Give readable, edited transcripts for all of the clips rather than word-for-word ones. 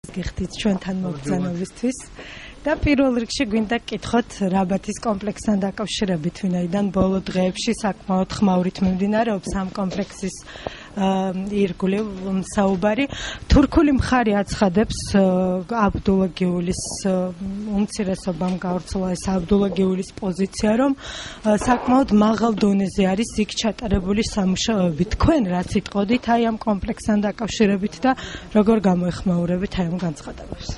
გიხდით ჩვენთან მოგზაურობისთვის და პირველ რიგში გვინდა გკითხოთ რაბათის კომპლექსთან დაკავშირებით, ვინაიდან ბოლო დღეებში საკმაოდ ხმაურით მიმდინარეობს ამ კომპლექსის ირგვლივ საუბარი. თურქული მხარე აცხადებს აბდულა გიულის უმცირესობამ გავრცელა ეს აბდულა გიულის პოზიცია, რომ საკმაოდ მაღალ დონეზე არის იქ ჩატარებული სამუშაოები. თქვენ რაც იტყოდით აი ამ კომპლექსთან დაკავშირებით და როგორ გამოეხმაურებით აი ამ განცხადებას?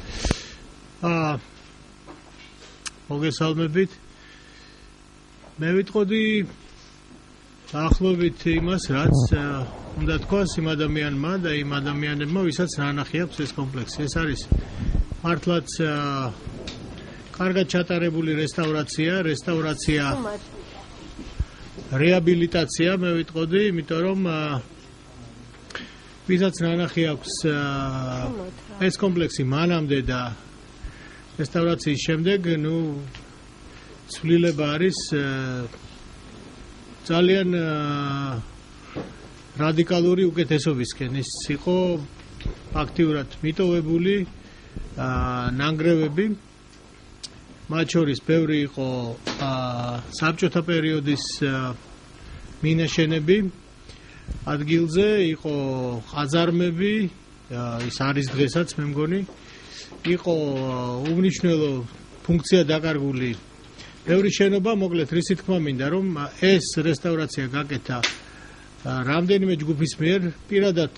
მოგესალმებით. მე ვიტყოდი ახლობით იმას, რაც უნდა თქვას იმ ადამიანმა და იმ ადამიანებმა, ვისაც რა ნახი აქვს ეს კომპლექსი. ეს არის მართლაც კარგად ჩატარებული რესტავრაცია, რეაბილიტაცია, მე ვიტყოდი, იმიტომ რომ ვისაც რა ნახი აქვს ეს კომპლექსი მანამდე და რესტავრაციის შემდეგ, ცვლილება არის ძალიან რადიკალური უკეთესობისკენ. ის იყო აქტიურად მიტოვებული ნანგრევები, მათ შორის ბევრი იყო საბჭოთა პერიოდის მინაშენები, ადგილზე იყო ყაზარმები, ის არის დღესაც მე მგონი, იყო უნიშნელო ფუნქცია დაკარგული ბევრი შენობა, მოკლედ რისი თქმა მინდა, რომ ეს რესტავრაცია გაკეთა რამდენიმე ჯგუფის მიერ, პირადად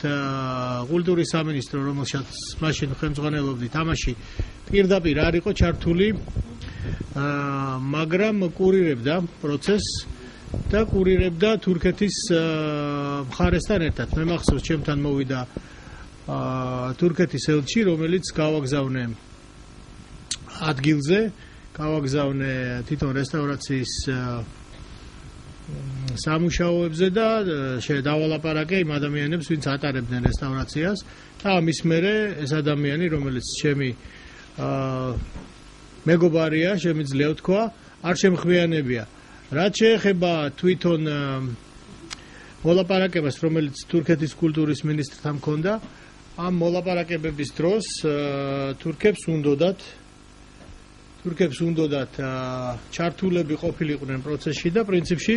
კულტურის სამინისტრო, რომელშიც მაშინ ხელმძღვანელობდით, ამაში პირდაპირ არ იყო ჩართული, მაგრამ კურირებდა პროცესს და კურირებდა თურქეთის მხარესთან ერთად. მე მახსოვს, ჩემთან მოვიდა თურქეთის ელჩი, რომელიც გავაგზავნე ადგილზე, გავაგზავნე თვითონ რესტავრაციის სამუშაოებზე და დავალაპარაკე იმ ადამიანებს, ვინც ატარებდნენ რესტავრაციას და ამის მერე ეს ადამიანი, რომელიც ჩემი მეგობარია, შემიძლია ვთქვა, არ შემხვიანებია. რაც შეეხება თვითონ მოლაპარაკებას, რომელიც თურქეთის კულტურის მინისტრთან მქონდა, ამ მოლაპარაკებების დროს თურქებს უნდოდათ ჩართულები ყოფილიყვნენ პროცესში და პრინციპში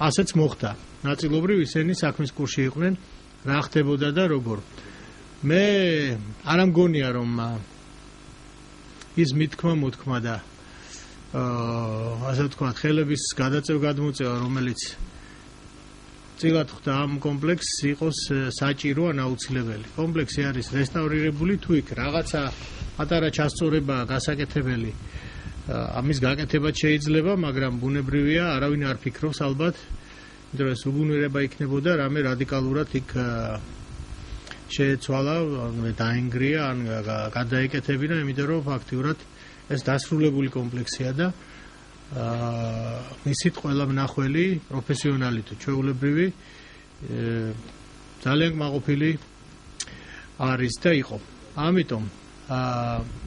ასეც მოხდა. ნაწილობრივ ისინი საქმის კურსში იყვნენ, რა ხდებოდა და როგორ. მე არ მგონია, რომ ის მითქმა და ასე ვთქვათ, ხელების გადაწევ-გადმოწევა, რომელიც წილად ხვდა ამ კომპლექსს, იყოს საჭირო ან აუცილებელი. კომპლექსი არის რესტავრირებული, თუ იქ რაღაცა პატარა ჩასწორებაა გასაკეთებელი, ამის გაკეთებაც შეიძლება, მაგრამ ბუნებრივია, არავინ არ ფიქრობს ალბათ, იმიტომ რომ ეს უგუნურება იქნებოდა, რამე რადიკალურად იქ შეეცვალა, დაინგრია, ან გადაეკეთებინა, იმიტომ რომ ფაქტიურად ეს დასრულებული კომპლექსია და მისით ყველა მნახველი პროფესიონალი თუ ჩვეულებრივი ძალიან კმაყოფილი არის და იყო. ამიტომ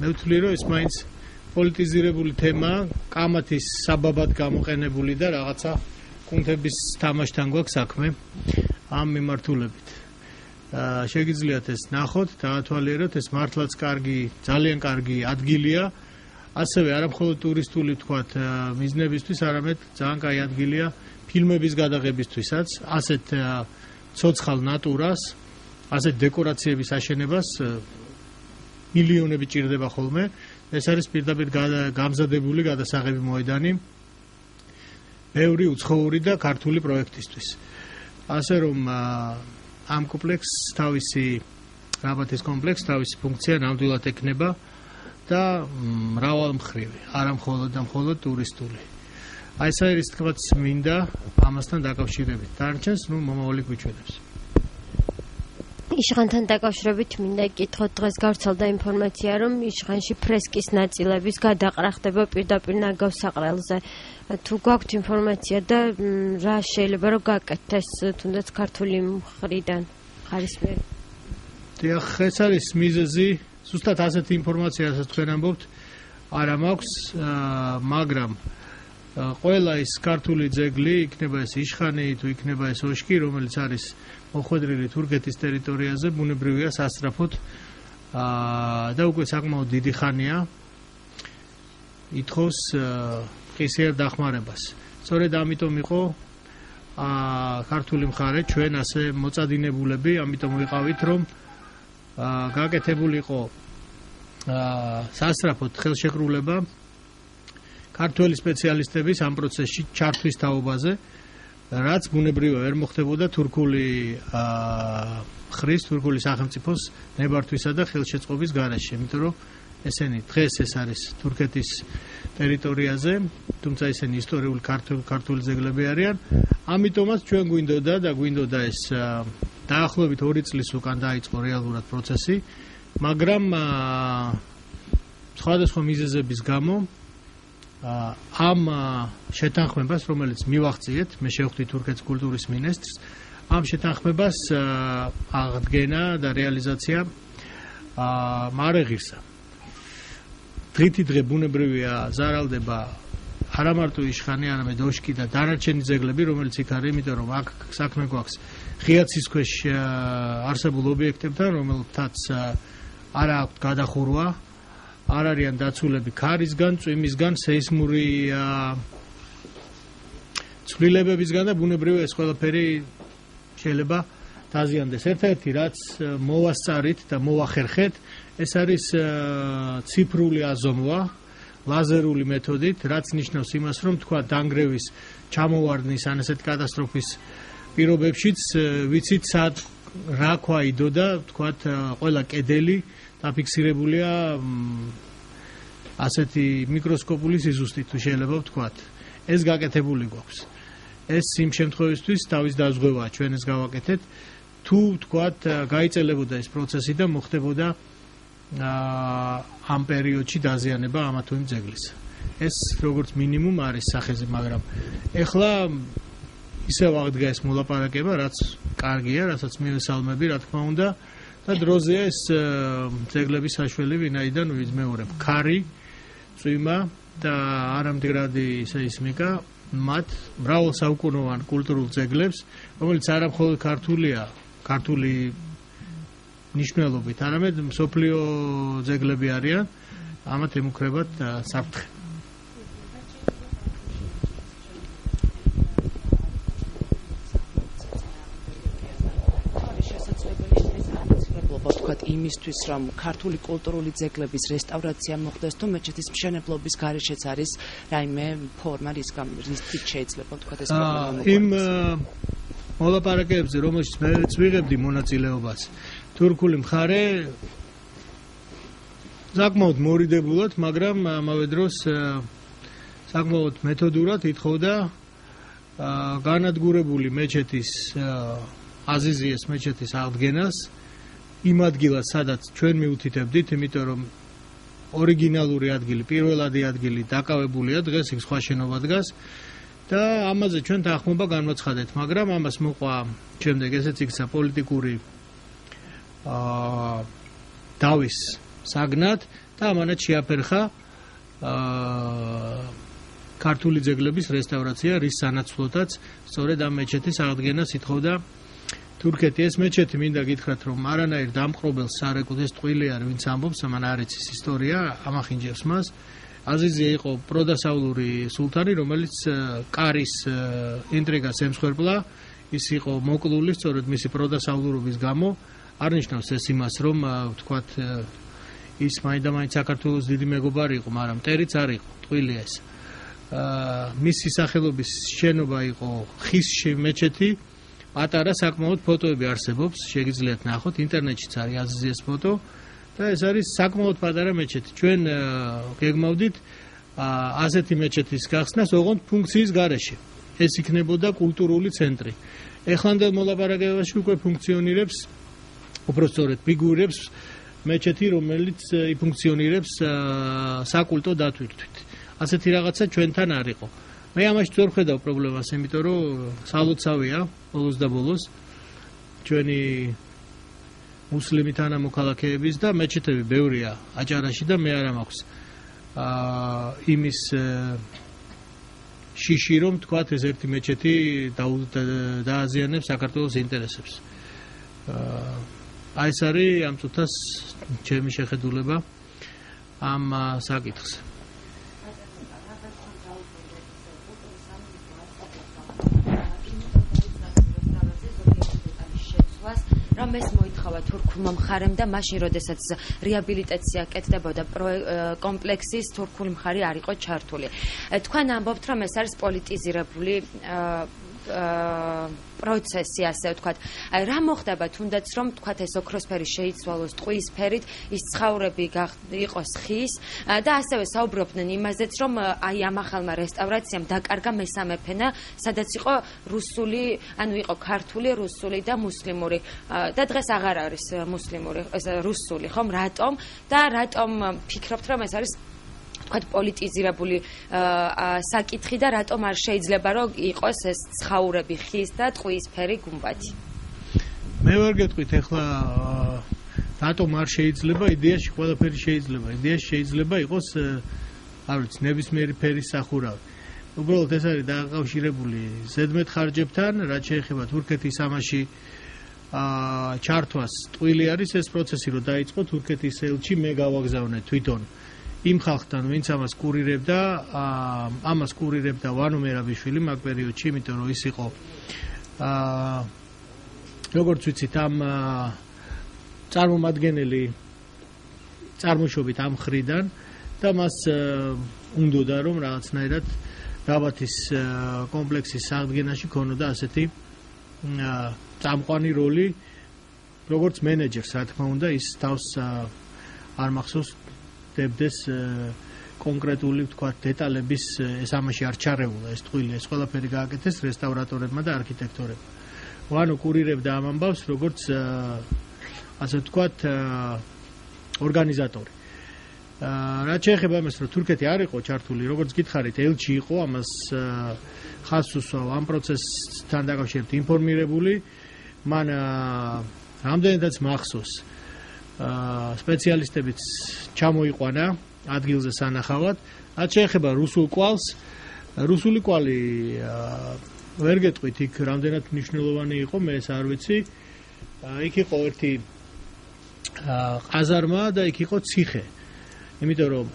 მე ვთვლი, რომ ეს მაინც პოლიტიზირებული თემაა, კამათის საბაბად გამოყენებული და რაღაცა კუნთების თამაშთან გვაქვს საქმე ამ მიმართულებით. შეგიძლიათ ეს ნახოთ, დაათვალიეროთ, ეს მართლაც ძალიან კარგი ადგილია. ასევე არა მხოლოდ ტურისტული თქვათ მიზნებისთვის, არამედ ძალიან კაი ადგილია ფილმების გადაღებისთვისაც, ასეთ ცოცხალ ნატურას, ასეთ დეკორაციების აშენებას მილიონები ჭირდება ხოლმე. ეს არის პირდაპირ გამზადებული გადასაღები მოედანი ბევრი უცხოური და ქართული პროექტისთვის. ასე რომ ამ კომპლექსს რაბათის კომპლექსს თავისი ფუნქცია ნამდვილად ექნება და მრავალმხრივი, არა მხოლოდ ტურისტული. აი ეს არის თქვაც მინდა ამასთან დაკავშირებით. დარჩენს მომავალი გვიჩვენებს. იშღანთან დაკავშირებით მინდა გკითხოთ, დღეს გავრცელდა ინფორმაცია, რომ იშღანში ფრესკის ნაწილების გადაყრა ხდება პირდაპირ ნაგავს საყრელზე. თუ გაქვთ ინფორმაცია და რა შეიძლება რომ გაკეთდეს თუნდაც ქართული მხრიდან ხარისმიერი? დიახ, ეს არის მიზეზი. ზუსტად ასეთი ინფორმაცია, რასაც თქვენ ამბობთ, არა მაქვს, მაგრამ ყველა ის ქართული ძეგლი, იქნება ეს იშხანი, თუ იქნება ეს ოშკი, რომელიც არის მოხვედრილი თურქეთის ტერიტორიაზე ბუნებრივია სასწრაფოდ და უკვე საკმაოდ დიდი ხანია ითხოვს ყისიერ დახმარებას. სწორედ ამიტომ იყო ქართული მხარე ჩვენ ასე მოწადინებულები, ამიტომ ვიყავით რომ გაკეთებულიყო სასწრაფოდ ხელშეკრულება ქართველი სპეციალისტების ამ პროცესში ჩართვის თაობაზე, რაც ბუნებრივია ვერ მოხდებოდა თურქული ხრის, თურქული სახელმწიფოს ნებართვისა და ხელშეწყობის გარეშე, იმიტომ რომ ესენი დღეს ეს არის თურქეთის ტერიტორიაზე, თუმცა ესენი ისტორიული ქართული ძეგლები არიან. ამიტომაც ჩვენ გვინდოდა ეს დაახლოებით 2 წლის უკან დაიწყო რეალურად პროცესი, მაგრამ სხვადასხვა მიზეზების გამო ამ შეთანხმებას, რომელიც მივახციეთ, მე შევხვდი თურქეთის კულტურის მინისტრს, ამ შეთანხმებას აღდგენა და რეალიზაცია არ ეღირსა. დღითი დღე ბუნებრივია ზარალდება არა მარტო იშხანი, არამედ ოშკი და დანარჩენი ძეგლები, რომელიც იქ არის, იმიტომ რომ აქ საქმე გვაქვს ღია ცის ქვეშ არსებულ ობიექტებთან, რომელთაც არ აქვთ გადახურვა, არ არიან დაცულები ქარისგან, წვიმისგან, სეისმური ცვლილებებისგან და ბუნებრივია ეს ყველაფერი შეიძლება დაზიანდეს. ერთ-ერთი რაც მოვასწარით და მოვახერხეთ, ეს არის ციფრული აზომვა ლაზერული მეთოდით, რაც ნიშნავს იმას, რომ თქვა დანგრევის ჩამოვარდნის ან ესეთ კატასტროფის პირობებშიც ვიცით სად რა ქვაიდო და თქვა ყველა კედელი დაფიქსირებულია ასეთი მიკროსკოპული სიზუსტით თუ შეიძლება ვთქვათ. ეს გაკეთებული გვაქვს. ეს იმ შემთხვევისთვის თავის დაზღვევაა, ჩვენ ეს გავაკეთეთ. თუ ვთქვათ გაიწელებოდა ეს პროცესი და მოხდებოდა ამ პერიოდში დაზიანება ამა თუ იმ ძეგლის. ეს როგორც მინიმუმ არის სახეზე, მაგრამ ეხლა ისევ აღდგა ეს მოლაპარაკება, რაც კარგია, რასაც მივესალმები, რა თქმა უნდა, და დროზეა ეს ძეგლების საშველი, ვინაიდან ვიზმეორებ ქარი, წვიმა და არამდგრადი სეისმიკა მათ მრავალსაუკუნოვან კულტურულ ძეგლებს, რომელიც არა მხოლოდ ქართული ნიშნულობით, არამედ მსოფლიო ძეგლები არიან, ამათ ემუქრებათ საფრთხე. იმისთვის რომ ქართული კულტურული ძეგლების რესტავრაცია მოხდეს, თუ მეჩეთის მშენებლობის გარეშეც არის რაიმე ფორმა, რის შეიძლება ვთქვათ ეს პრობლემა. იმ მოლაპარაკებებზე, რომელშიც მეც ვიღებდი მონაწილეობას, თურქული მხარე საკმაოდ მორიდებულად, მაგრამ ამავე დროს საკმაოდ მეთოდურად ითხოვდა განადგურებული მეჩეთის აზიზიეს მეჩეთის აღდგენას იმ ადგილას, სადაც ჩვენ მივუთითებდით, იმიტომ რომ ორიგინალური ადგილი, პირველადი ადგილი დაკავებულია, დღეს იქ სხვა შენობა დგას და ამაზე ჩვენ თანხმობა განვაცხადეთ, მაგრამ ამას მოყვა შემდეგ ესეც იქცა პოლიტიკური დავის საგნად და ამანაც შეაფერხა ქართული ძეგლების რესტავრაცია, რის სანაცვლოდაც სწორედ ამ მეჩეთის აღდგენას ითხოვდა თურქეთი. ეს მეჩეთი მინდა გითხრათ, რომ არანაირ დამყრობელს არ ეკუთვნის, ტყვილი არის, ვინც ამბობს, ამან არ იცის ისტორია, ამახინჯებს მას. აზიზია იყო პროდასავლური სულთანი, რომელიც კარის ინტრიგას ემსხვერპლა, ის იყო მოკლული, სწორედ მისი პროდასავლურობის გამო. არ ნიშნავს ეს იმას, რომ ვთქვათ, ის მაინდა-მაინც საქართველოს დიდი მეგობარი იყო, მაგრამ მტერიც არ იყო, ტყვილია ეს. მისი სახელობის შენობა იყო ხის მეჩეთი, პატარა საკმაოდ ფოტოები არსებობს, შეგიძლიათ ნახოთ, ინტერნეტშიც არის აზიზიეს ფოტო და ეს არის საკმაოდ პატარა მეჩეთი. ჩვენ გეგმავდით ასეთი მეჩეთის გახსნას ოღონდ ფუნქციის გარეშე. ეს იქნებოდა კულტურული ცენტრი. ეხლანდელ მოლაპარაკებაში უკვე ფუნქციონირებს, უпростоრეთ ფიგურებს მეჩეთი, რომელიც იფუნქციონირებს საკულტო დათვირთვით. ასეთი რაღაცა ჩვენთან არ იყო. მე ამაში ვერ ხედავ პრობლემას, იმიტომ რომ სალოცავია ბოლოს და ბოლოს ჩვენი მუსლიმი თანამოქალაქეების და მეჩეთები ბევრია აჭარაში და მე არ მაქვს იმის შიში, რომ თქვათ ეს ერთი მეჩეთი დააზიანებს საქართველოს ინტერესებს. აი ეს არის ამ წუთას ჩემი შეხედულება ამ საკითხს. რომ ეს მოითხოვა თურქულმა მხარემ და მაშინ როდესაც რეაბილიტაცია კეთდებოდა კომპლექსის თურქული მხარი არ იყო ჩართული. თქვენ ამბობთ რომ ეს არის პოლიტიზირებული პროცესი, ასე ვთქვათ. რა მოხდება თუნდაც რომ თქვათ ეს ოქროსფერი შეიცვალოს ტყუისფერით, ის ცხაურები იყოს ხის და ასევე საუბრობდნენ იმაზეც რომ აი ამ ახალმა რესტავრაციამ დაკარგა მესამე ფენა, სადაც იყო რუსული, ანუ იყო ქართული, რუსული და მუსლიმური და დღეს აღარ არის მუსლიმური, რუსული, ხომ? რატომ? და რატომ ფიქრობთ რომ ეს არის თქვათ პოლიტიზირებული საკითხი და რატომ არ შეიძლება რომ იყოს ეს ცხაურები ხის და ტყუისფერი გუმბათი? მე ვერ გეტყვით ახლა რატომ არ შეიძლება, იდეაში ყველაფერი შეიძლება. იდეაში შეიძლება იყოს არ ვიცი, ნებისმიერი ფერის სახურავი. უბრალოდ ეს არის დაკავშირებული ზედმეტ ხარჯებთან, რაც შეეხება თურქეთის ამაში ჩართვას. ტყუილი არის ეს პროცესი, რომ დაიწყო თურქეთის ელჩი მე გავაგზავნე თვითონ იმ ხალხთან, ვინც ამას კურირებდა, ვანო მერაბიშვილი მაგ პერიოდში, იმიტომ რომ ის იყო როგორც ვიცით, ამ წარმომადგენელი წარმოშობით ამ ხრიდან და მას უნდოდა რომ რაღაცნაირად რაბათის კომპლექსის აღდგენაში ქონოდა ასეთი წამყვანი როლი, როგორც მენეჯერს, რა თქმა უნდა, ის თავს არ მახსოვს დებდეს კონკრეტული ვთქვათ დეტალების ეს ამაში არ ჩარეულა ეს ტყუილი, ეს ყველაფერი გააკეთეს რესტავრატორებმა და არქიტექტორებმა. ვანო კურირებდა ამ ამბავს როგორც ასე ვთქვათ ორგანიზატორი. რაც შეეხება ამას, რომ თურქეთი არ იყო ჩართული, როგორც გითხარით, ელჩი იყო ამას ხაზს უსვავ ამ პროცესთან დაკავშირებით ინფორმირებული, მან რამდენადაც მახსოვს სპეციალისტებიც ჩამოიყვანა ადგილზე სანახავად. რაც შეეხება რუსულ კვალს, რუსული კვალი ვერ გეტყვით იქ რამდენად მნიშვნელოვანი იყო, მე ეს არ ვიცი. იქ იყო ერთი ყაზარმა და იქ იყო ციხე. იმიტომ რომ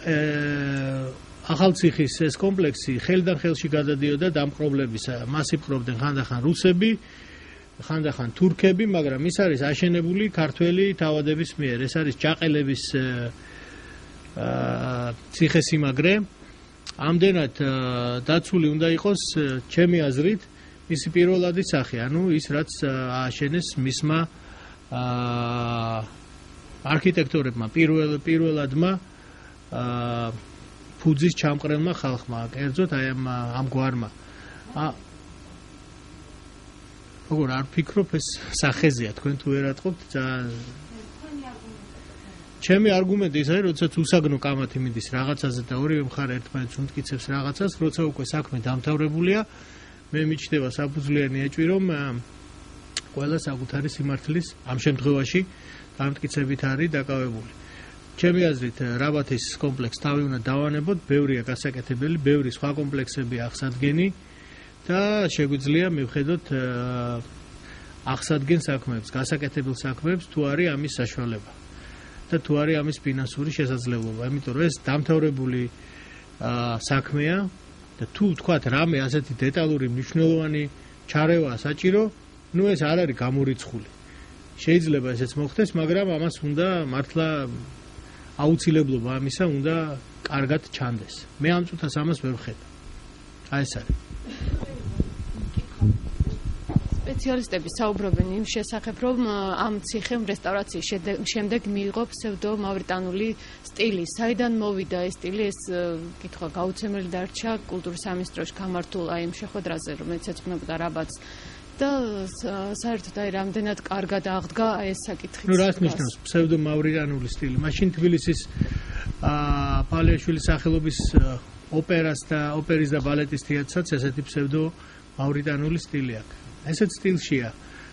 ახალციხის ეს კომპლექსი ხელიდან ხელში გადადიოდა დამპყრობლების, მას იპყრობდნენ ხანდახან რუსები, ხანდახან თურქები, მაგრამ ის არის აშენებული ქართველი თავადების მიერ. ეს არის ჯაყელების ციხესიმაგრე. ამდენად დაცული უნდა იყოს ჩემი აზრით მისი პირველადი სახე, ანუ ის რაც ააშენეს მისმა არქიტექტორებმა, პირველადმა ფუძის ჩამყრელმა ხალხმა, კერძოდ აი ამ გვარმა. როგორ არ ფიქრობ ეს სახეზეა, თქვენ თუ ვერ ატყობთ ძალიან. ჩემი არგუმენტი ის არის, როდესაც უსაგნო კამათი მიდის რაღაცაზე და ორივე მხარე ერთმანეთს უმტკიცებს რაღაცას, როცა უკვე საქმე დამთავრებულია, მე მიჩნდება საფუძვლიანი ეჭვი, რომ ყველა საკუთარი სიმართლის ამ შემთხვევაში დამტკიცებით არის დაკავებული. ჩემი აზრით, რაბათის კომპლექსს თავი უნდა დავანებოთ, ბევრია გასაკეთებელი, ბევრი სხვა კომპლექსები აღსადგენი და შეგვიძლია მივხედოთ აღსადგენ საქმეებს, გასაკეთებელ საქმეებს, თუ არის ამის საშუალება და თუ არის ამის ფინანსური შესაძლებლობა. იმიტომ რომ ეს დამთავრებული საქმეა და თუ თქვათ რამე ასეთი დეტალური მნიშვნელოვანი ჩარევა საჭირო, ნუ ეს არ არის გამორიცხული. შეიძლება ესეც მოხდეს, მაგრამ ამას უნდა მართლა აუცილებლობა ამისა უნდა კარგად ჩანდეს. მე ამ წუთას ამას ვერ ვხედავ. აი ეს არის. სპეციალისტები საუბრობენ იმ შესახებ, რომ ამ ციხემ რესტავრაციის შემდეგ მიიღო ფსევდო მავრიტანული სტილი. საიდან მოვიდა ეს სტილი? ეს კითხვა გაუცემელი დარჩა კულტურის სამინისტროში გამართულ აი იმ შეხვედრაზე, რომელიც ეძღვნებოდა რაბათს და საერთოდ აი რამდენად კარგად აღდგა აი ეს საკითხი. ნუ რას ნიშნავს ფსევდო მავრიტანული სტილი? მაშინ თბილისის პალიაშვილის სახელობის ოპერას და ოპერის და ბალეტის თეატრსაც ესეთი ფსევდო მავრიტანული სტილი აქვს. ესეც სტილშია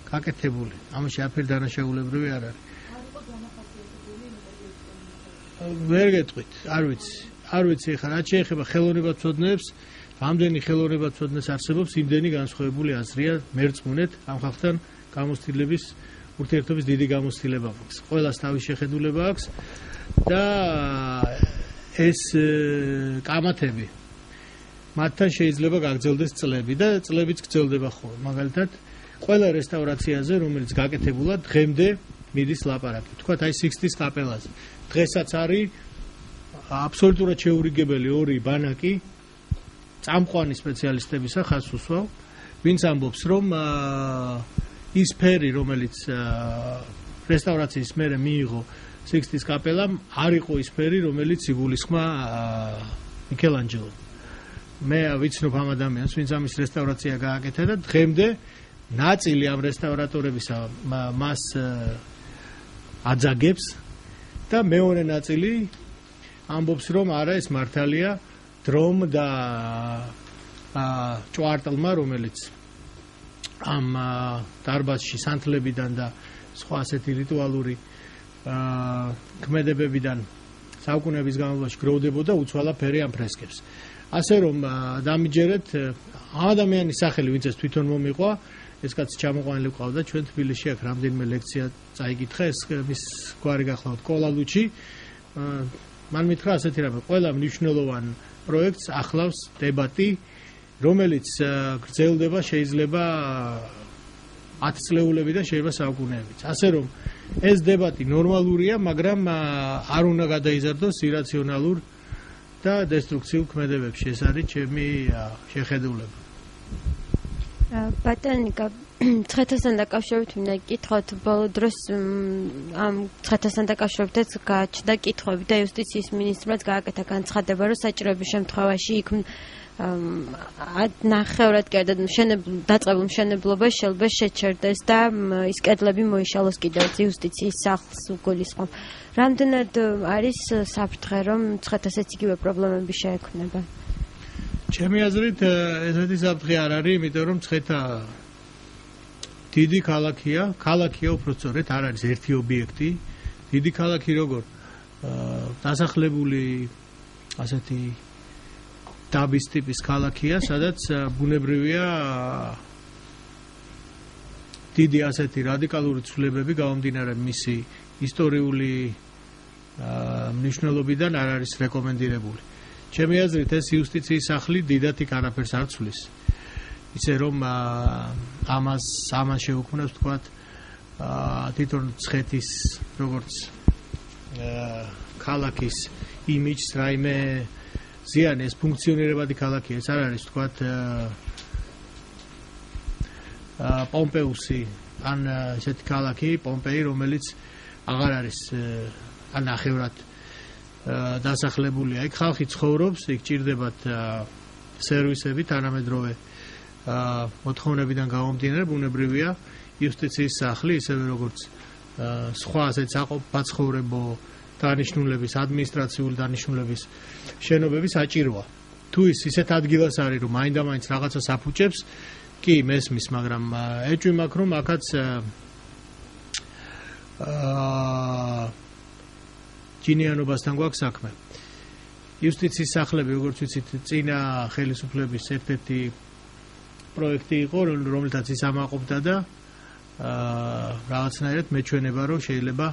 გაკეთებული. ამაში აფერ დანაშაულებრივი არ არის. ვერ გეტყვით, არ ვიცი ახლა რაც შეეხება ხელოვნებაცოდნეებს, ამდენი ხელოვნებაცოდნეს არსებობს, იმდენი განსხვავებული აზრია მერწმუნეთ ამ ხალხთან გამოცდილების ურთიერთობის დიდი გამოცდილება აქვს. ყველას თავის შეხედულება აქვს და ეს კამათები მათთან შეიძლება გაგრძელდეს წლები და წლებიც გრძელდება ხოლმე. მაგალითად, ყველა რესტავრაციაზე, რომელიც გაკეთებულა, დღემდე მიდის ლაპარაკი. თქვათ აი სიქსტის კაპელაზე. დღესაც არის აბსოლუტურად შეურიგებელი ორი ბანაკი წამყვანი სპეციალისტებისა ხაზს უსვავ, ვინც ამბობს, რომ ის ფერი, რომელიც რესტავრაციის მერე მიიღო სიქსტის კაპელამ, არ იყო ის ფერი, რომელიც იგულისხმა მიქელანჯელო. მე ვიცნობ ამ ადამიანს, ვინც ამის რესტავრაცია გააკეთა და დღემდე ნაწილი ამ რესტავრატორებისა მას აძაგებს და მეორე ნაწილი ამბობს, რომ არა, ეს მართალია დრომ და ჭვარტლმა, რომელიც ამ დარბაზში სანთლებიდან და სხვა ასეთი რიტუალური ქმედებებიდან საუკუნეების განმავლობაში გროვდებოდა უცვალა ფერი ამ ფრესკებს. ასე რომ დამიჯერეთ ამ ადამიანის სახელი, ვინც ეს თვითონ მომიყვა, ეს კაცი ჩამოყვანილი ყავდა ჩვენ თბილისში, აქ რამდენიმე ლექცია წაიკითხა, ეს მის გვარი გახლავთ კოლალუჩი. მან მითხრა ასეთი რამე, ყველა მნიშვნელოვან პროექტს ახლავს დებატი, რომელიც გრძელდება შეიძლება 10 წლეულები და შეიძლება საუკუნეებიც. ასე რომ ეს დებატი ნორმალურია, მაგრამ არ უნდა გადაიზარდოს ირაციონალურ და დესტრუქციულ ქმედებებში. ეს არის ჩემი შეხედულება. ბატონიკა, ცხეთასთან დაკავშირებით მინდა გკითხოთ, ბოლო დროს ამ ცხეთასთან დაკავშირებითაც გააჩნდა კითხვები და იუსტიციის მინისტრმაც გააკეთა განცხადება, რომ საჭიროების შემთხვევაში იქ ნახევრად კიდე დაწყებულ მშენებლობას შეიძლება შეჩერდეს და ის კედლები მოიშალოს კიდევ იუსტიციის სახლს უგულისხმობ. რამდენად არის საფრთხე, რომ ცხეთასაც იგივე პრობლემები შეექმნება? ჩემი აზრით ესეთი საფრთხე არ არის, იმიტომ რომ ცხეთა დიდი ქალაქია, ქალაქია უფრო სწორედ, არ არის ერთი ობიექტი. დიდი ქალაქი როგორ დასახლებული ასეთი დაბის ტიპის ქალაქია, სადაც ბუნებრივია დიდი ასეთი რადიკალური ცვლილებები გამომდინარე მისი ისტორიული მნიშვნელობიდან არ არის რეკომენდირებული. ჩემი აზრით ეს იუსტიციის სახლი დიდად იქ არაფერს არ ცვლის. ისე რომ ამას შეუქმნებს თქვათ თვითონ ცხეთის როგორც ქალაქის იმიჯს, რაიმე ზიანი, ეს ფუნქციონირებადი ქალაქია, ეს არ არის თქვათ პომპეუსი ან ესეთი ქალაქი პომპეი, რომელიც აღარ არის ნახევრად დასახლებულია. იქ ხალხი ცხოვრობს, იქ ჭირდებათ სერვისები, თანამედროვე მოთხოვნებიდან გამომდინარე, ბუნებრივია იუსტიციის სახლი, ისევე როგორც სხვა ასეთ საპაცხოვრებო დანიშნულების, ადმინისტრაციული დანიშნულების შენობები საჭიროა. თუ ის ისეთ ადგილას არის, რომ მაინდა-მაინც რაღაცას აფუჭებს, კი მესმის, მაგრამ ეჭვი მაქვს, რომ აქაც ჯინიანობასთან გვაქვს საქმე. იუსტიციის სახლები, როგორც ვიცით, წინა ხელისუფლების ერთ-ერთი პროექტი იყო, რომელთაც ის ამაყობდა და რაღაცნაირად მეჩვენება, რომ შეიძლება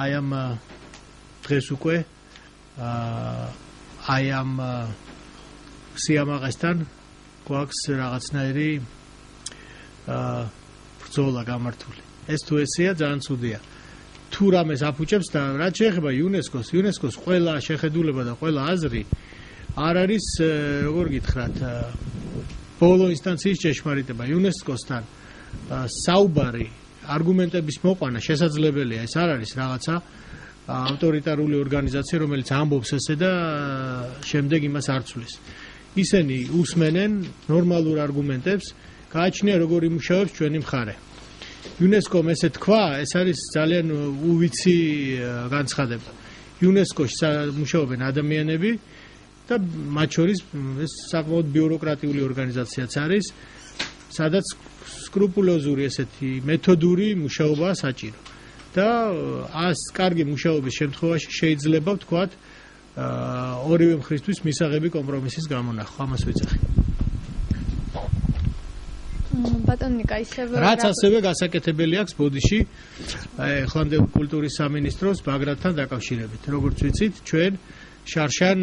აი ამ დღეს უკვე აი ამ სიამაყესთან გვაქვს რაღაცნაირი ბრძოლა გამართული. ეს თუ ესეა, ძალიან ცუდია. თუ რამეს აფუჭებს და რაც შეეხება იუნესკოს ყველა შეხედულება და ყველა აზრი არ არის, როგორ გითხრათ, ბოლო ინსტანციის ჭეშმარიტება. იუნესკოსთან საუბარი, არგუმენტების მოყვანა შესაძლებელია, ეს არ არის რაღაცა ავტორიტარული ორგანიზაცია, რომელიც ამბობს ესე და შემდეგ იმას არ ცვლის. ისინი უსმენენ ნორმალურ არგუმენტებს, გააჩნია როგორ იმუშავებს ჩვენი მხარე. იუნესკომ ესე თქვა, ეს არის ძალიან უვიცი განცხადება. იუნესკოში მუშაობენ ადამიანები და მათ შორის ეს საკმაოდ ბიუროკრატიული ორგანიზაციაც არის, სადაც სკრუპულოზური ესეთი მეთოდური მუშაობაა საჭირო. და კარგი მუშაობის შემთხვევაში შეიძლება ვთქვათ ორივე მხრისთვის მისაღები კომპრომისის გამონახვა. ამას ვეძახი. ბატონო ნიკა ისევ რაც ასევე გასაკეთებელი აქვს ბოდიში ახლანდელ კულტურის სამინისტროს ბაგრატთან დაკავშირებით. Როგორც ვიცით, ჩვენ შარშან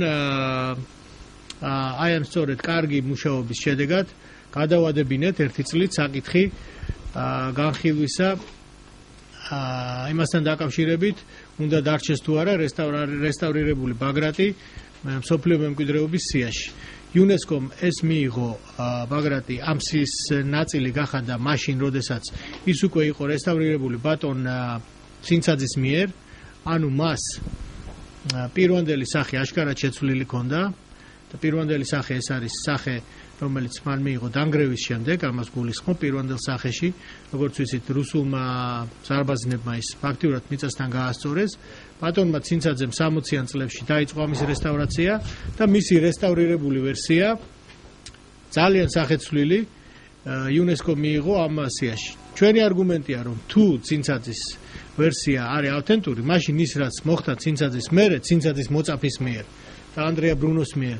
აი ამ სწორედ კარგი მუშაობის შედეგად გადავადებინეთ ერთი წლით საკითხი განხილვისა იმასთან დაკავშირებით უნდა დარჩეს თუ არა რესტავრირებული ბაგრატი მსოფლიო მემკვიდრეობის სიაში. იუნესკომ ეს მიიღო ბაგრატი ამ სიის ნაწილი გახადა მაშინ, როდესაც ის უკვე იყო რესტავრირებული ბატონ ცინცაძის მიერ, ანუ მას პირვანდელი სახე აშკარად შეცვლილი ჰქონდა და პირვანდელი სახე ეს არის სახე რომელიც მან მიიღო დანგრევის შემდეგ, ამას გულისხმობ პირვანდელ სახეში, როგორც ვიცით, რუსულმა ზარბაზნებმა ის ფაქტიურად მიწასთან გაასწორეს. ბატონმა ცინცაძემ 60-იან წლებში დაიწყო ამის რესტავრაცია და მისი რესტავრირებული ვერსია ძალიან სახეცვლილი იუნესკომ მიიღო ამ სიაში. ჩვენი არგუმენტია, რომ თუ ცინცაძის ვერსია არის ავთენტური, მაშინ ის რაც მოხდა ცინცაძის მერე, ცინცაძის მოწაფის მიერ და ანდრია ბრუნოს მიერ,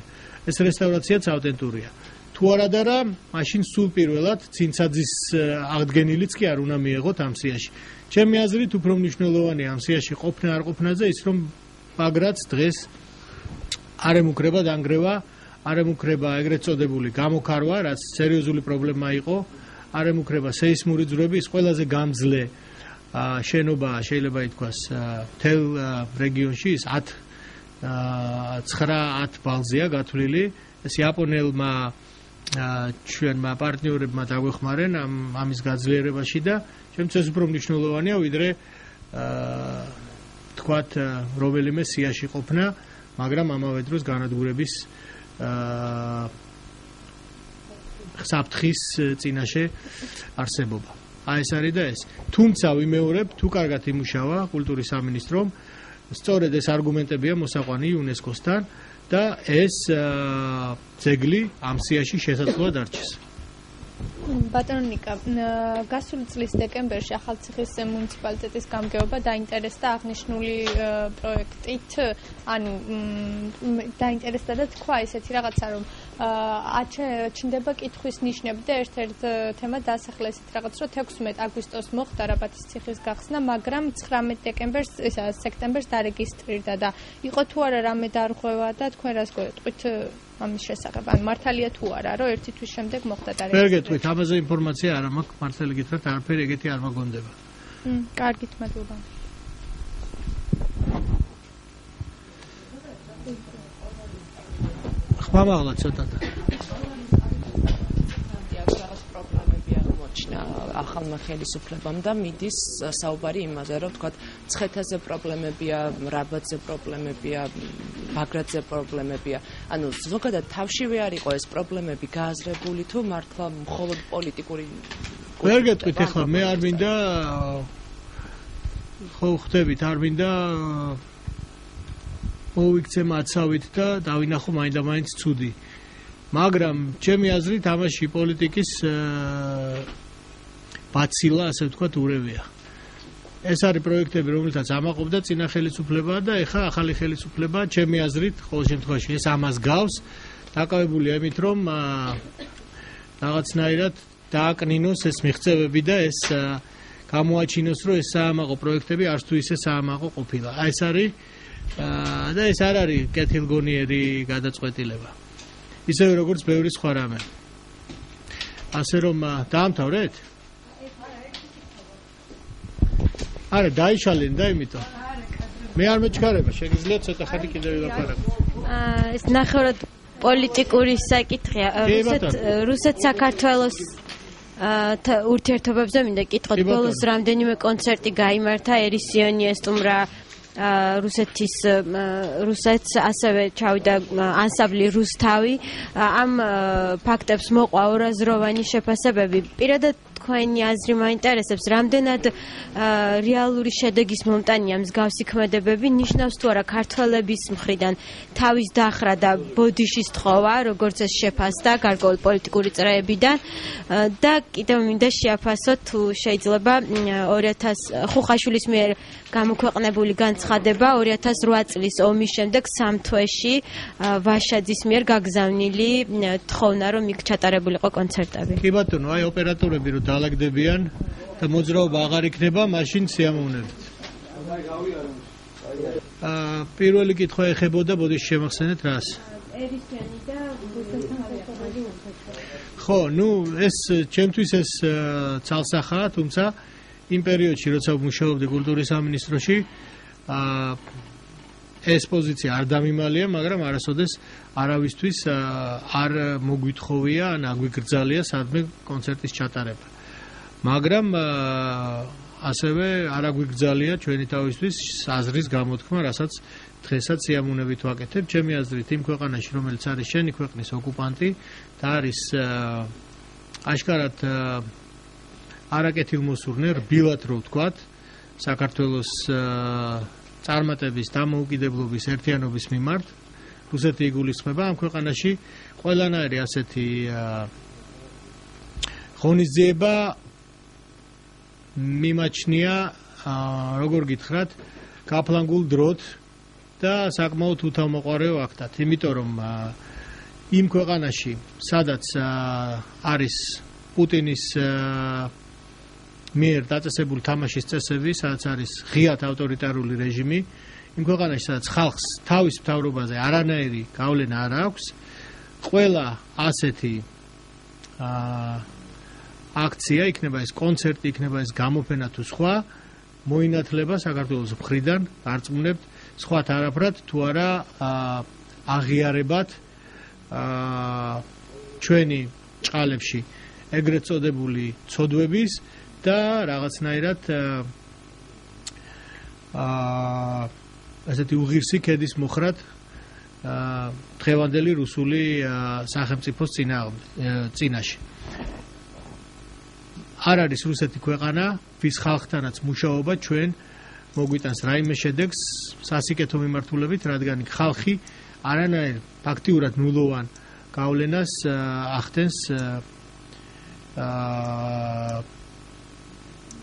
ეს რესტავრაციაც ავთენტურია. თუ არადარა, მაშინ სულ პირველად ცინცაძის აღდგენილიც კი არ უნდა მიეღოთ ამ სიაში. ჩემი აზრით უფრო მნიშვნელოვანია ამ სიაში ყოფნა არ ყოფნაზე ის, რომ ბაგრატს დღეს არ ემუქრება დანგრევა, არ ემუქრება ეგრეთ წოდებული გამოქარვა, რაც სერიოზული პრობლემა იყო, არ ემუქრება სეისმური ძვრები, ის ყველაზე გამძლე შენობა შეიძლება ითქვას მთელ რეგიონში, ის 9-10 ბალზეა გათვლილი, ეს იაპონელმა ჩვენმა პარტნიორებმა დაგვეხმარენ ამის გაძლიერებაში და ჩემთვის უფრო მნიშვნელოვანია ვიდრე თქვათ რომელიმე სიაში ყოფნა, მაგრამ ამავე დროს განადგურების საფრთხის წინაშე არსებობა. აი ეს არის და ეს. თუმცა ვიმეორებ, თუ კარგად იმუშავა კულტურის სამინისტრომ, სწორედ ეს არგუმენტებია მოსაყვანი იუნესკოსთან და ეს ძეგლი ამ სიაში შესაძლოა დარჩეს. ბატონო ნიკა, გასული წლის დეკემბერში ახალციხის მუნიციპალიტეტის გამგეობა დაინტერესდა აღნიშნული პროექტით, ანუ დაინტერესდა და თქვა ესეთი რაღაცა, რომ ჩნდება კითხვის ნიშნები და ერთ-ერთ თემად დაასახლა ესეთ რაღაც, რომ 16 აგვისტოს მოხდა რაბათის ციხის გახსნა, მაგრამ 19 სექტემბერს დარეგისტრირდა და იყო თუ არა რამე დარღვევა და თქვენ რას გეტყვით ამის შესახებ, ან მართალია თუ არა, რომ ერთი თვის შემდეგ მოხდა დარეგისტრირება? ვერ გეტყვით, ამაზე ინფორმაცია არ მაქვს, მართალი გითხრათ, არაფერი ეგეთი არ მაგონდება. კარგით, მადლობა. ხმამაღლა ცოტა. ახალმა ხელისუფლებამ და მიდის საუბარი იმაზე, რომ თქვა ცხეთაზე პრობლემებია, რაბათზე პრობლემებია, ბაგრატზე პრობლემებია. ანუ ზოგადად თავშივე არ იყო ეს პრობლემები გააზრებული თუ მართლა მხოლოდ პოლიტიკური? ვერ გეტყვით ახლა, მე არ მინდა ხო ხვდებით, არ მინდა მოვიქცე მაცავით და დავინახო მაინდა-მაინც ცუდი. მაგრამ ჩემი აზრით ამაში პოლიტიკის ბაცილა, ასე ვთქვათ, ურევია. ეს არის პროექტები, რომელთაც ამაყობდა წინა ხელისუფლება და ეხლა ახალი ხელისუფლება, ჩემი აზრით, ყოველ შემთხვევაში ეს ამას გავს, დაკავებულია იმით, რომ რაღაცნაირად დააკნინოს ეს მიღწევები და ეს გამოაჩინოს, რომ ეს საამაყო პროექტები არც თუ ისე საამაყო ყოფილა. ეს არის და ეს არ არის კეთილგონიერი გადაწყვეტილება. ისევე როგორც ბევრი სხვა რამე. ასე რომ დაამთავრეთ? არა, დაიშალენ და იმიტომ. მე არ მეჩქარება, შეგიძლიათ ცოტა ხანი კიდევ ვილაპარაკო. ეს ნახევრად პოლიტიკური საკითხია. რუსეთ-საქართველოს ურთიერთობებზე მინდა კითხოთ. ბოლოს რამდენიმე კონცერტი გაიმართა, ერისიონი ესტუმრა რუსეთს, ასევე ჩავიდა ანსამბლი რუსთავი. ამ ფაქტებს მოყვა ორაზროვანი შეფასებები. პირადად თქვენი აზრი მაინტერესებს, რამდენად რეალური შედეგის მომტანია მსგავსი ქმედებები, ნიშნავს თუ არა ქართველების მხრიდან თავის დახრა და ბოდიშის თხოვა, როგორც ეს შეფასდა გარკვეული პოლიტიკური წრეებიდან და კიდევ მინდა შეაფასოთ თუ შეიძლება 2000 ხუხაშვილის მიერ გამოქვეყნებული განცხადება 2008 წლის ომის შემდეგ 3 თვეში ვაშაძის მიერ გაგზავნილი თხოვნა რომ იქ ჩატარებულიყო კონცერტები. კი ბატონო, აი ოპერატორები რომ დაალაგდებიან და მოძრაობა აღარ იქნება, მაშინ სიამოვნებით. პირველი კითხვა ეხებოდა ბოდიში შემახსენეთ რას? ერისიანი და ხო, ну, ეს ჩემთვის ეს ცალსახაა, თუმცა იმ პერიოდში, როცა მუშაობდი კულტურის სამინისტროში, ეს პოზიცია არ დამიმალია, მაგრამ არასოდეს არავისთვის არ მოგვითხოვია, ან აგვიგრძალია სადმე კონცერტის ჩატარება. მაგრამ ასევე არ აგვიგრძალია ჩვენი თავისთვის აზრის გამოთქმა, რასაც დღესაც სიამოვნებით ვაკეთებ. ჩემი აზრით, იმ ქვეყანაში, რომელიც არის შენი ქვეყნის ოკუპანტი და არის აშკარად არაკეთილმოსურნე, რბილად რო ვთქვათ, საქართველოს წარმატების, დამოუკიდებლობის, ერთიანობის მიმართ, რუსეთი იგულისხმება ამ ქვეყანაში ყველანაირი ასეთი ღონისძიება მიმაჩნია, როგორ გითხრათ, გაფლანგულ დროთ და საკმაოდ უთავმოყარეო აქტად, იმიტომ რომ იმ ქვეყანაში, სადაც არის პუტინის მიერ დაწესებული თამაშის წესები, სადაც არის ღიად ავტორიტარული რეჟიმი, იმ ქვეყანაში, სადაც ხალხს თავის მთავრობაზე არანაირი გავლენა არ აქვს, ყველა ასეთი აქცია, იქნება ეს კონცერტი, იქნება ეს გამოფენა თუ სხვა, მოინათლება საქართველოს მხრიდან, გარწმუნებთ, სხვათ არაფრად თუ არა აღიარებად ჩვენი ჭყალებში ეგრეთ წოდებული ცოდვების და რაღაცნაირად ასეთი უღირსი ქედის მოხრად დღევანდელი რუსული სახელმწიფოს წინაშე. არ არის რუსეთი ქვეყანა, ვის ხალხთანაც მუშაობა ჩვენ მოგვიტანს რაიმე შედეგს სასიკეთო მიმართულებით, რადგან ხალხი არანაირ ფაქტიურად ნულოვან გავლენას ახდენს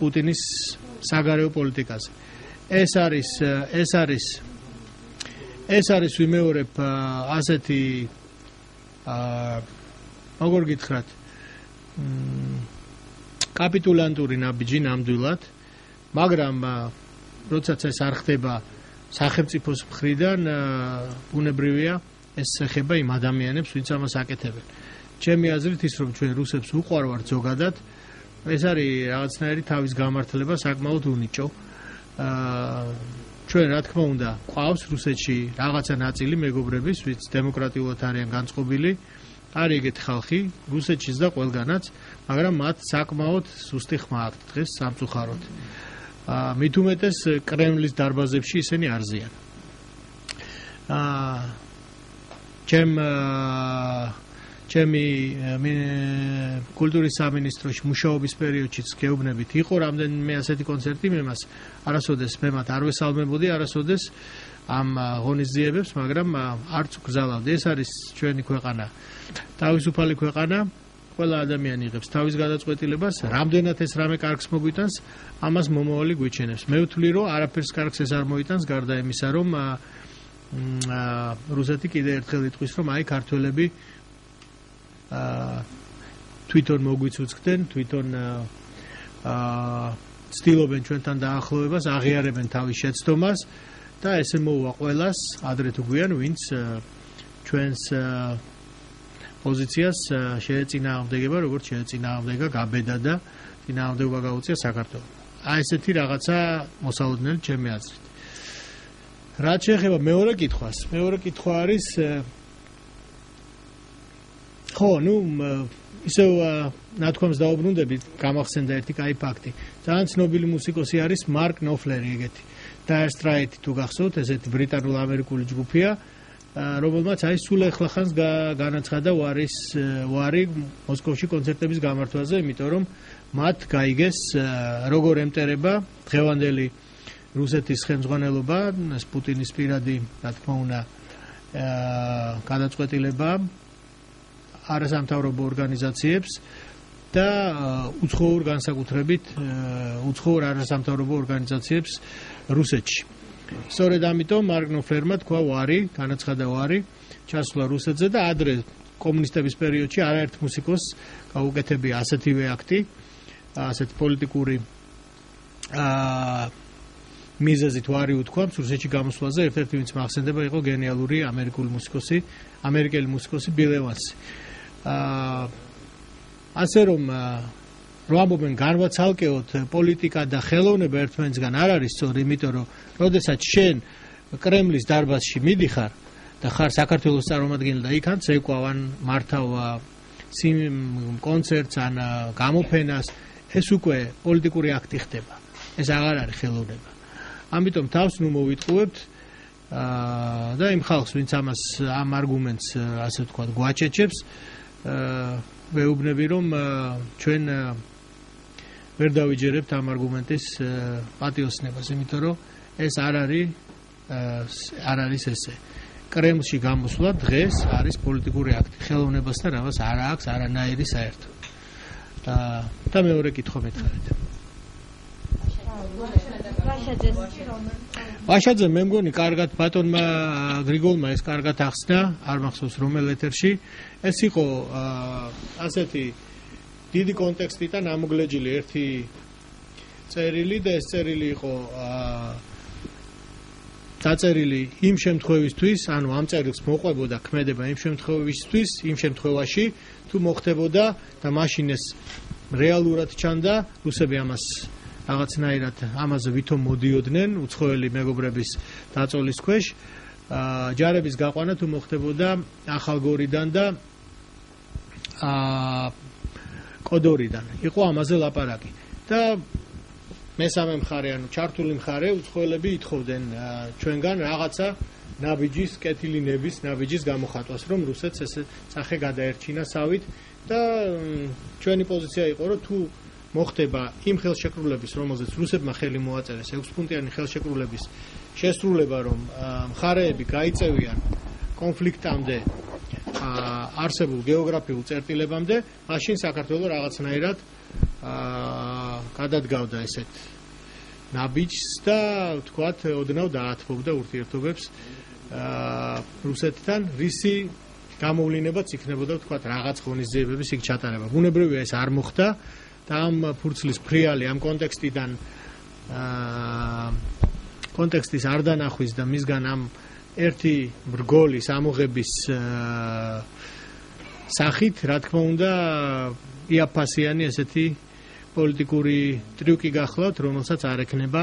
პუტინის საგარეო პოლიტიკაზე. ეს არის ვიმეორებ ასეთი როგორ გითხრათ კაპიტულანტური ნაბიჯი ნამდვილად, მაგრამ როდესაც ეს არ ხდება სახელმწიფოს მხრიდან, ბუნებრივია ეს ეხება იმ ადამიანებს, ვინც ამას აკეთებენ. ჩემი აზრით ის რომ ჩვენ რუსებს უყვარვართ ზოგადად, ეს არის რაღაცნაირი თავის გამართლება საკმაოდ უნიჭო. ჩვენ რა თქმა უნდა ყავს რუსეთში რაღაცა ნაწილი მეგობრების, ვინც დემოკრატიულად არიან განწყობილი, არის ეგეთი ხალხი რუსეთშიც და ყველგანაც, მაგრამ მათ საკმაოდ სუსტი ხმა აქვთ დღეს სამწუხაროდ. მით უმეტეს კრემლის დარბაზებში ისინი არ ზიან. ჩემი კულტურის სამინისტროში მუშაობის პერიოდშიც გეუბნებით, იყო რამდენიმე ასეთი კონცერტი, მე მას არასოდეს არ ვესალმებოდი, არასოდეს ამ ღონისძიებებს, მაგრამ არც გზალავდი. ეს არის ჩვენი ქვეყანა, თავისუფალი ქვეყანა, ყველა ადამიანი იღებს თავის გადაწყვეტილებას, რამდენად ეს რამე კარგს მოგვიტანს, ამას მომავალი გვიჩენებს. მე ვთვლი, რომ არაფერს კარგს ეს არ მოიტანს, გარდა იმისა, რომ რუსეთი კიდე ერთხელ იტყვის, რომ აი ქართველები თვითონ მოგვიცუცქდნენ, თვითონ ცდილობენ ჩვენთან დაახლოვებას, აღიარებენ თავის შეცდომას და ესე მოუვა ყველას, ადრე თუ გვიან, ვინც ჩვენს პოზიციას შეეწინააღმდეგება, როგორც შეეწინააღმდეგა გაბედა და წინააღმდეგობა გაუწია საქართველოს. აი ესეთი რაღაცა მოსალოდნელი ჩემი აზრით. რაც შეეხება მეორე კითხვას, მეორე კითხვა არის ხო, ისევ ნათქვამს დაუბრუნდები, გამახსენდა ერთი კაი ფაქტი. ძალიან ცნობილი მუსიკოსი არის მარკ ნოფლერი ეგეთი. Dire Straits თუ გახსოვთ, ესეთი ბრიტანულ-ამერიკული ჯგუფია რომელმაც აი სულ ახლახანს განაცხადა ვარი მოსკოვში კონცერტების გამართვაზე, იმიტომ რომ მათ გაიგეს როგორ ემტერება დღევანდელი რუსეთის ხელმძღვანელობა, პუტინის პირადი, რა თქმა უნდა, გადაწყვეტილება არასამთავრობო ორგანიზაციებს და უცხოურ განსაკუთრებით უცხოურ არასამთავრობო ორგანიზაციებს რუსეთში. სწორედ ამიტომ მარკ ნოფლერმა თქვა განაცხადა ვარი ჩასვლა რუსეთზე და ადრე კომუნისტების პერიოდში არაერთ მუსიკოს გაუკეთებია ასეთივე აქტი, ასეთ პოლიტიკური მიზეზით ვარი უთქვამს რუსეთში გამოსვლაზე. ერთ-ერთი ვინც მახსენდება იყო გენიალური ამერიკელი მუსიკოსი ბილ ევანსი. ასე რომ ამბობენ განვაცალკეოთ პოლიტიკა და ხელოვნება ერთმანეთსგან არ არის სწორი, იმიტომ რომ როდესაც შენ კრემლის დარბაზში მიდიხარ და ხარ საქართველოს წარმომადგენელი და იქ ან ცეკვავ ან მართავ კონცერტს ან გამოფენას, ეს უკვე პოლიტიკური აქტი ხდება. ეს აღარ არის ხელოვნება. ამიტომ თავს ნუ მოვიტყუებთ და იმ ხალხს, ვინც ამ არგუმენტს ასე ვთქვათ გვაჩეჩებს, ვეუბნები რომ ჩვენ ვერ დავიჯერებთ ამ არგუმენტის პატიოსნებას, იმიტომ რომ ეს არ არის ესე. კრემლში გამოსვლა დღეს არის პოლიტიკური აქტი. ხელოვნებასთან რაღაც არ აქვს არანაირი საერთო. და მეორე კითხვა მითხარით. ვაშაძე მე მგონი კარგად ბატონმა გრიგოლმა ეს კარგად ახსნა, არ მახსოვს რომელ ეთერში. ეს იყო ასეთი დიდი კონტექსტიდან ამოგლეჯილი ერთი წერილი და ეს წერილი იყო დაწერილი იმ შემთხვევისთვის, ანუ ამ წერილს მოყვებოდა ქმედება იმ შემთხვევისთვის, იმ შემთხვევაში თუ მოხდებოდა და მაშინ ეს რეალურად ჩანდა, რუსები ამას რაღაცნაირად ამაზე ვითომ მოდიოდნენ უცხოელი მეგობრების დაწოლის ქვეშ, ჯარების გაყვანა თუ მოხდებოდა ახალგორიდან და კოდორიდან. იყო ამაზე ლაპარაკი. და მესამე მხარე, ანუ ჩართული მხარე, უცხოელები ითხოვდნენ ჩვენგან რაღაცა ნაბიჯის, კეთილი ნების ნაბიჯის გამოხატვას, რომ რუსეთს ეს სახე გადაერჩინა სავით და ჩვენი პოზიცია იყო, რომ თუ მოხდება იმ ხელშეკრულების, რომელზეც რუსებმა ხელი მოაწერეს, 6 პუნქტიანი ხელშეკრულების შესრულება, რომ მხარეები გაიწევიან კონფლიქტამდე არსებულ გეოგრაფიულ წერტილებამდე, მაშინ საქართველოს რაღაცნაირად გადადგავდა ესეთ ნაბიჯს და ვთქვათ, ოდნავ დაათმობდა ურთიერთობებს რუსეთთან, რისი გამოვლინებაც იქნებოდა, ვთქვათ, რაღაც ღონისძიებების იქ ჩატარება. ბუნებრივია ეს არ მოხდა და ამ ფურცლის ფრიალი ამ კონტექსტის არ დანახვის და მისგან ამ ერთი მრგოლის ამოღების სახით, რა თქმა უნდა, იაფასიანი ესეთი პოლიტიკური ტრიუკი გახლავთ, რომელსაც არ ექნება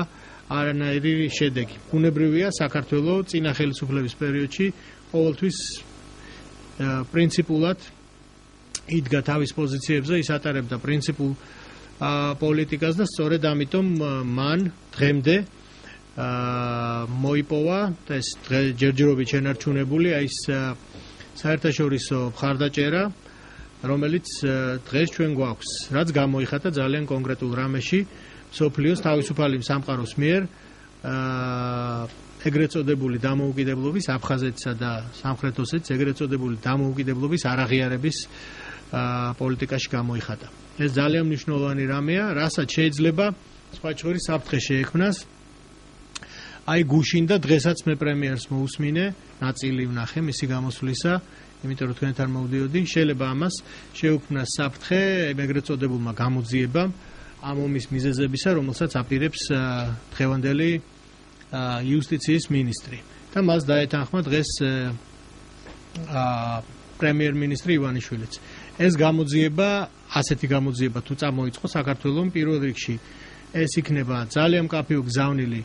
არანაირი შედეგი. ბუნებრივია, საქართველოს წინა ხელისუფლების პერიოდში ყოველთვის პრინციპულად იდგა თავის პოზიციებზე, ის ატარებდა პრინციპულ პოლიტიკას და სწორედ ამიტომ მან დღემდე მოიპოვა და ეს ჯერჯერობით შენარჩუნებული აი ეს საერთაშორისო მხარდაჭერა, რომელიც დღეს ჩვენ გვაქვს, რაც გამოიხატა ძალიან კონკრეტულ რამეში მსოფლიოს თავისუფალი სამყაროს მიერ ეგრეთ წოდებული დამოუკიდებლობის აფხაზეთსა და სამხრეთ ოსეთს ეგრეთ წოდებული დამოუკიდებლობის არაღიარების პოლიტიკაში გამოიხატა. ეს ძალიან მნიშვნელოვანი რამეა, რასაც შეიძლება სხვა შორის საფრთხე შეექმნას. აი გუშინ და დღესაც მე პრემიერს მოусმინე, ნაწილი ვნახე მისი გამოსვლისა, იმიტომ რომ თქვენთან მოვდიოდი, შეიძლება ამას შეუქმნას საფრთხე ეგრეთ წოდებულმა გამოძიებამ ამ ომის მიზეზებისა, რომელსაც აპირებს დღევანდელი იუსტიციის მინისტრი. და მას დაეთანხმა დღეს პრემიერ-მინისტრი ივანიშვილიც. ეს გამოძიება, ასეთი გამოძიება თუ წამოიწყო საქართველოს პირველ რიგში, ეს იქნება ძალიან მკაფიო გზავნილი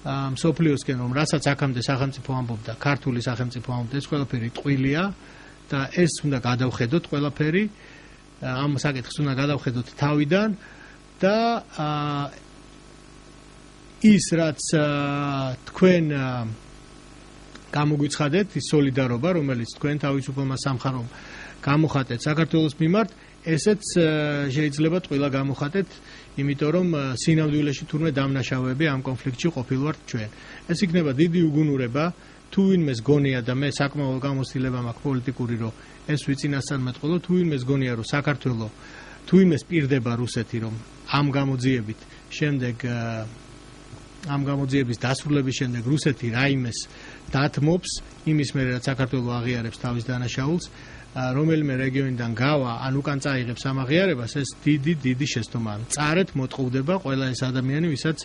მსოფლიოსკენ, რომ რასაც აქამდე სახელმწიფო ამბობდა, ქართული სახელმწიფო ამბობდა, ეს ყველაფერი ტყუილია და ეს უნდა გადავხედოთ ყველაფერი, ამ საკითხს უნდა გადავხედოთ თავიდან და ის რაც თქვენ გამოგვიცხადეთ ის სოლიდარობა, რომელიც თქვენ თავისუფალმა სამხარომ გამოხატეთ საქართველოს მიმართ, ესეც შეიძლება ყველა გამოხატეთ, იმიტომ რომ სინამდვილეში თურმე დამნაშავეები ამ კონფლიქტში ყოფილვართ ჩვენ. ეს იქნება დიდი უგუნურება, თუ ვინმეს გონია და მე საკმაოდ გამოცდილება მაქვს პოლიტიკური, რომ ეს ვიწინასწარ მეტყველო, თუ ვინმეს გონია, რომ საქართველო თუ ვინმეს პირდება რუსეთი, რომ ამ გამოძიების დასრულების შემდეგ რუსეთი რაიმეს დათმობს, იმის მერე რაც საქართველო აღიარებს თავის დანაშაულს, რომელიმე რეგიონიდან გავა, ან უკან წაიღებს ამ აღიარებას, ეს დიდი შეცდომაა. წარეთ მოტყუდება ყველა ეს ადამიანი, ვისაც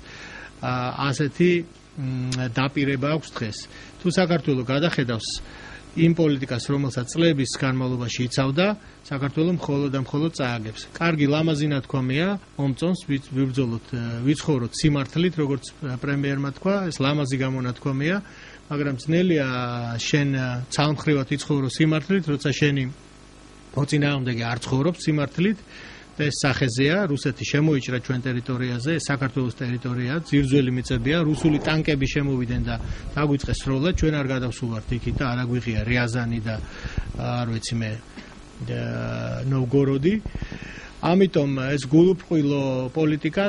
ასეთი დაპირება აქვს დღეს. თუ საქართველო გადახედავს იმ პოლიტიკას, რომელსაც წლების განმავლობაში იცავდა, საქართველო მხოლოდ და მხოლოდ წააგებს. კარგი ლამაზი ნათქვამია, მომწონს ვიბრძოლოთ, ვიცხოვროთ სიმართლით, როგორც პრემიერმა თქვა, ეს ლამაზი გამონათქვამია, მაგრამ ძნელია შენ ცალმხრივად იცხოვრო სიმართლით, როცა შენი მოწინააღმდეგე არ ცხოვრობს სიმართლით. ეს სახეზეა, რუსეთი შემოიჭრა ჩვენ ტერიტორიაზე, საქართველოს ტერიტორია, ძირძველი მიწებია, რუსული ტანკები შემოვიდნენ და დაგვიწყეს სროლა, ჩვენ არ გადავსულვართ იქით და არ აგვიღია რიაზანი და არ ვიცი მე ნოვგოროდი. ამიტომ ეს გულუბრყვილო პოლიტიკა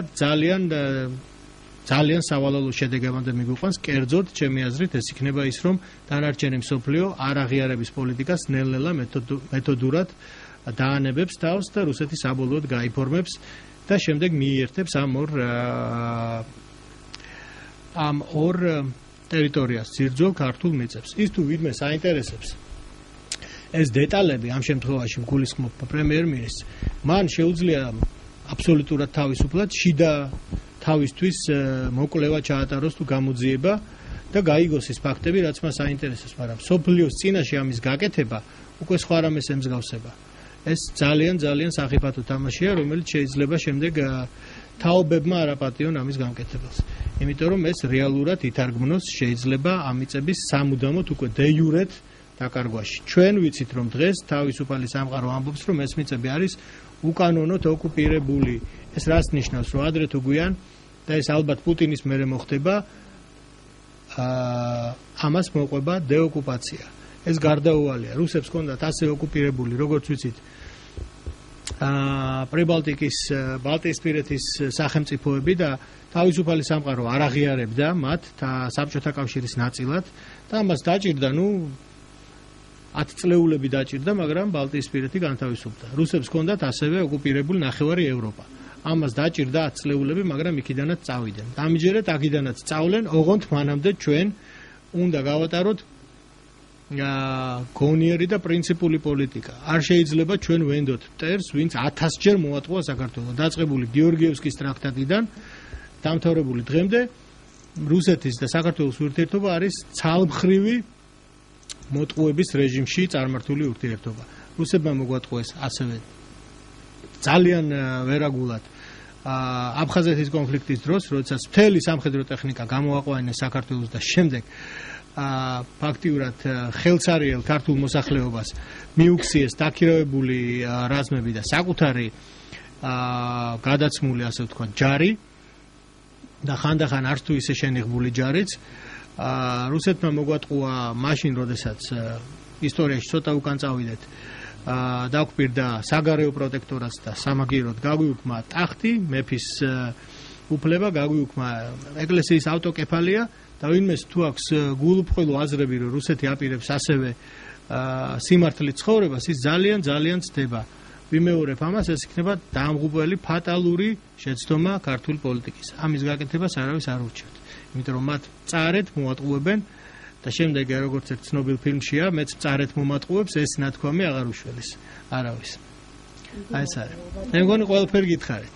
ძალიან სავალალო შედეგებამდე მიგვიყვანს. კერძოდ, ჩემი აზრით, ეს იქნება ის, რომ დანარჩენი მსოფლიო არ აღიარების პოლიტიკას ნელ-ნელა მეთოდურად დაანებებს თავს და რუსეთი საბოლოოდ გაიფორმებს და შემდეგ მიიერთებს ამ ორ ტერიტორიას, ძირძველ ქართულ მიწებს. ის თუ ვინმე საინტერესებს ეს დეტალები, ამ შემთხვევაში გულისხმობ პრემიერ-მინისტრს, მან შეუძლია აბსოლუტურად თავისუფლად შიდა თავისთვის მოკვლევა ჩაატაროს თუ გამოძიება და გაიგოს ის ფაქტები, რაც მას აინტერესებს, მაგრამ სოფლიოს წინაშე ამის გაკეთება უკვე სხვა რამეს ემსგავსება. ეს ძალიან სახიფათო თამაშია, რომელიც შეიძლება შემდეგ თაობებმა არ აპატიონ ამის გამკეთებელს. იმიტომ რომ ეს რეალურად ითარგმნოს შეიძლება ამ მიწების სამუდამოდ უკვე დე იურეთ დაკარგვაში. ჩვენ ვიცით, რომ დღეს თავისუფალი სამყარო ამბობს, რომ ეს მიწები არის უკანონოდ ოკუპირებული. ეს რას ნიშნავს, რომ ადრე თუ გვიან და ეს ალბათ პუტინის მერე მოხდება, ამას მოყვება დეოკუპაცია. ეს გარდაუვალია. რუსებს ჰქონდათ ასე ოკუპირებული, როგორც ვიცით, ბალტიისპირეთის სახელმწიფოები და თავისუფალი სამყარო არ აღიარებდა მათ საბჭოთა კავშირის ნაწილად და ამას დაჭირდა, 10 წლეულები დაჭირდა, მაგრამ ბალტიისპირეთი განთავისუფლდა. რუსებს ჰქონდათ ასევე ოკუპირებული ნახევარი ევროპა. ამას დაჭირდა 10 წლეულები, მაგრამ იქიდანაც წავიდნენ. ამჯერად აქიდანაც წავლენ, ოღონდ მანამდე ჩვენ უნდა გავატაროთ გონიერი და პრინციპული პოლიტიკა. არ შეიძლება ჩვენ ვენდოთ მტერს, ვინც 1000-ჯერ მოატყუა საქართველოს. დაწყებული გიორგიევსკის ტრაქტატიდან დამთავრებული დღემდე რუსეთის და საქართველოს ურთიერთობა არის ცალმხრივი მოტყუების რეჟიმში წარმართული ურთიერთობა. რუსებმა მოგვატყუეს ასევე ძალიან ვერაგულად აფხაზეთის კონფლიქტის დროს, როდესაც მთელი სამხედრო ტექნიკა გამოაყვანეს საქართველოს და შემდეგ ფაქტიურად ხელცარიელ ქართულ მოსახლეობას მიუქციეს დაქირავებული რაზმები და საკუთარი გადაცმული, ასე ვთქვათ, ჯარი და ხანდახან არც თუ ისე შენიღბული ჯარიც. რუსეთმა მოგვატყუა მაშინ, როდესაც ისტორიაში ცოტა უკან წავიდეთ, დაგვპირდა საგარეო პროტექტორატს და სამაგიეროდ გაგვიუქმა ტახტი, მეფის უფლება, გაგვიუქმა ეკლესიის ავტოკეფალია და ვინმეს თუ აქვს გულუბრყვილო აზრები, რომ რუსეთი აპირებს ასევე სიმართლით ცხოვრებას, ის ძალიან ცდება. ვიმეორებ ამას, ეს იქნება დამღუპველი ფატალური შეცდომა ქართული პოლიტიკის. ამის გაკეთებას არავის არ ურჩევთ. იმიტომ რომ მათ წარეთ მოატყუებენ და შემდეგ როგორც ერთ ცნობილ ფილმშია, მეც წარეთ მომატყუებს, ეს ნათქვამი აღარ უშველის არავის. აი ეს არის. მე მგონი ყველაფერი გითხარით.